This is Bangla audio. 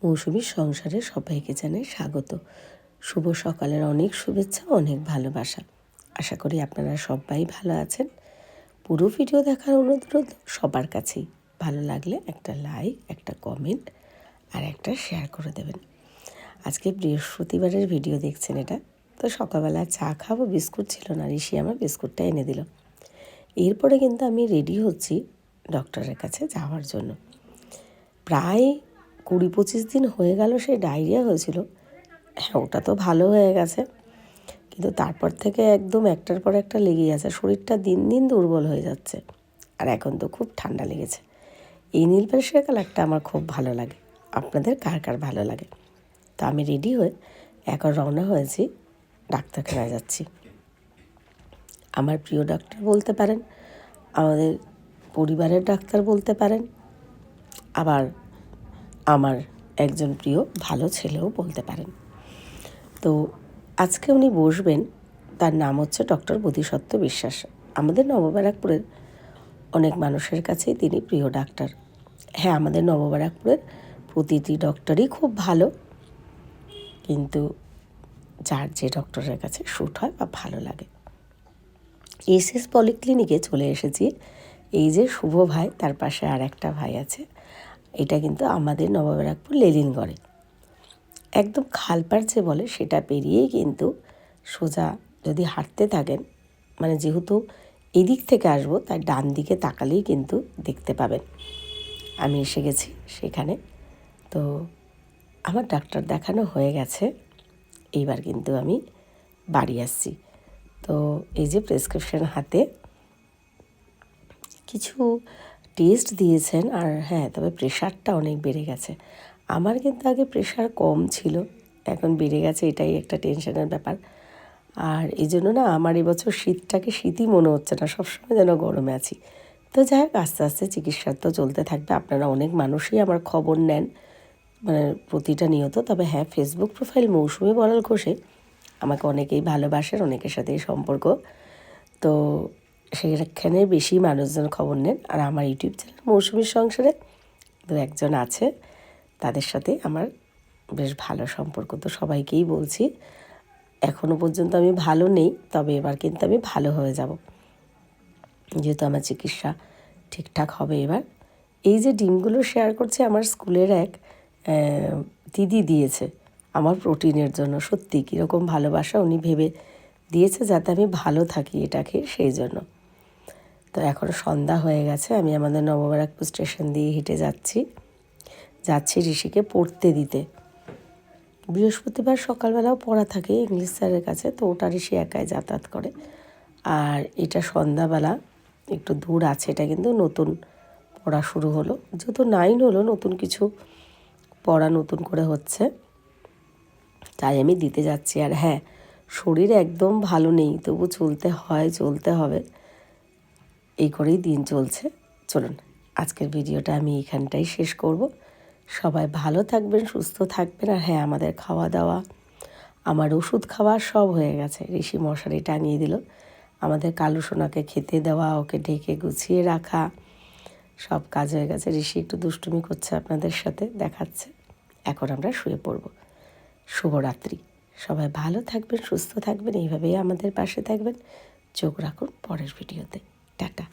মৌসুমীর সংসারে সবাইকে জানাই স্বাগত। শুভ সকালের অনেক শুভেচ্ছা, অনেক ভালোবাসা। আশা করি আপনারা সবাই ভালো আছেন। পুরো ভিডিও দেখার অনুরোধ সবার কাছেই। ভালো লাগলে একটা লাইক, একটা কমেন্ট আর একটা শেয়ার করে দেবেন। আজকে বৃহস্পতিবারের ভিডিও দেখছেন এটা। তো সকালবেলা চা খাবো, বিস্কুট ছিল না, ঋষি আমার বিস্কুটটা এনে দিল। এরপরে কিন্তু আমি রেডি হচ্ছি ডক্টরের কাছে যাওয়ার জন্য। প্রায় 20-25 দিন হয়ে গেল সে ডায়রিয়া হয়েছিল। হ্যাঁ, ওটা তো ভালো হয়ে গেছে, কিন্তু তারপর থেকে একদম একটার পর একটা লেগেই আছে। শরীরটা দিন দিন দুর্বল হয়ে যাচ্ছে। আর এখন তো খুব ঠান্ডা লেগেছে। এই নীল প্যারেসের কালারটা আমার খুব ভালো লাগে। আপনাদের কার কার ভালো লাগে? তো আমি রেডি হয়ে এখন রওনা হয়েছি, ডাক্তারখানায় যাচ্ছি। আমার প্রিয় ডাক্তার বলতে পারেন, আমাদের পরিবারের ডাক্তার বলতে পারেন, আবার আমার একজন প্রিয় ভালো ছেলেও বলতে পারেন। তো আজকে উনি বসবেন, তার নাম হচ্ছে ডক্টর বোধিসত্ত্ব বিশ্বাস। আমাদের নবব্যারাকপুরের অনেক মানুষের কাছেই তিনি প্রিয় ডাক্তার। হ্যাঁ, আমাদের নবব্যারাকপুরের প্রতিটি ডক্টরই খুব ভালো, কিন্তু যার যে ডক্টরের কাছে শ্যুট হয় বা ভালো লাগে। এসএস পলিক্লিনিকে চলে এসেছি। এই যে শুভ ভাই, তার পাশে আর একটা ভাই আছে। এটা কিন্তু আমাদের নবব্যারাকপুর লেলিনগড়ে, একদম খালপাড় যে বলে সেটা পেরিয়েই কিন্তু সোজা যদি হাঁটতে থাকেন, মানে যেহেতু এদিক থেকে আসবো তাই ডান দিকে তাকালেই কিন্তু দেখতে পাবেন আমি এসে গেছি সেখানে। তো আমার ডাক্তার দেখানো হয়ে গেছে, এইবার কিন্তু আমি বাড়ি আসছি। তো এই যে প্রেসক্রিপশন হাতে, কিছু টেস্ট দিয়েছেন। আর হ্যাঁ, তবে প্রেশারটা অনেক বেড়ে গেছে। আমার কিন্তু আগে প্রেশার কম ছিল, এখন বেড়ে গেছে, এটাই একটা টেনশনের ব্যাপার। আর এই জন্য না আমার এবছর শীতটাকে শীতই মনে হচ্ছে না, সবসময় যেন গরমে আছি। তো যাই হোক, আস্তে আস্তে চিকিৎসা তো চলতে থাকবে। আপনারা অনেক মানুষই আমার খবর নেন, মানে প্রতিটা নিয়ত। তবে হ্যাঁ, ফেসবুক প্রোফাইল মৌসুমী বড়াল ঘোষে আমাকে অনেকেই ভালোবাসেন, অনেকের সাথেই সম্পর্ক। তো সেখানে বেশি মানুষজন খবর নেন। আর আমার ইউটিউব চ্যানেল মৌসুমীর সংসারে 2-1 জন আছে, তাদের সাথে আমার বেশ ভালো সম্পর্ক। তো সবাইকেই বলছি, এখনও পর্যন্ত আমি ভালো নেই, তবে এবার কিন্তু আমি ভালো হয়ে যাব, যেহেতু আমার চিকিৎসা ঠিকঠাক হবে এবার। এই যে ডিমগুলো শেয়ার করছে, আমার স্কুলের এক দিদি দিয়েছে আমার প্রোটিনের জন্য। সত্যি কীরকম ভালোবাসা উনি ভেবে দিয়েছে যাতে আমি ভালো থাকি এটা খেয়ে, সেই জন্য। তো এখন সন্ধ্যা হয়ে গেছে, আমি আমাদের নবব্যারাকপুর স্টেশন দিয়ে হেঁটে যাচ্ছি ঋষিকে পড়তে দিতে। বৃহস্পতিবার সকালবেলাও পড়া থাকে ইংলিশ স্যারের কাছে, তো ওটা ঋষি একাই যাতায়াত করে। আর এটা সন্ধ্যাবেলা একটু দূর আছে, এটা কিন্তু নতুন পড়া শুরু হলো, যেহেতু 9 হলো, নতুন কিছু পড়া নতুন করে হচ্ছে, তাই আমি দিতে যাচ্ছি। আর হ্যাঁ, শরীর একদম ভালো নেই, তবু চলতে হবে, এই করেই দিন চলছে। চলুন, আজকের ভিডিওটা আমি এখানটাই শেষ করব। সবাই ভালো থাকবেন, সুস্থ থাকবেন। আর হ্যাঁ, আমাদের খাওয়া দাওয়া, আমার ওষুধ খাওয়া সব হয়ে গেছে। ঋষি মশারি টাঙিয়ে দিল, আমাদের কালু সোনাকে খেতে দেওয়া, ওকে ঢেকে গুছিয়ে রাখা, সব কাজ হয়ে গেছে। ঋষি একটু দুষ্টুমি করছে আপনাদের সাথে, দেখাচ্ছে। এখন আমরা শুয়ে পড়ব। শুভরাত্রি। সবাই ভালো থাকবেন, সুস্থ থাকবেন, এইভাবেই আমাদের পাশে থাকবেন। চোখ রাখুন পরের ভিডিওতে। টাটা।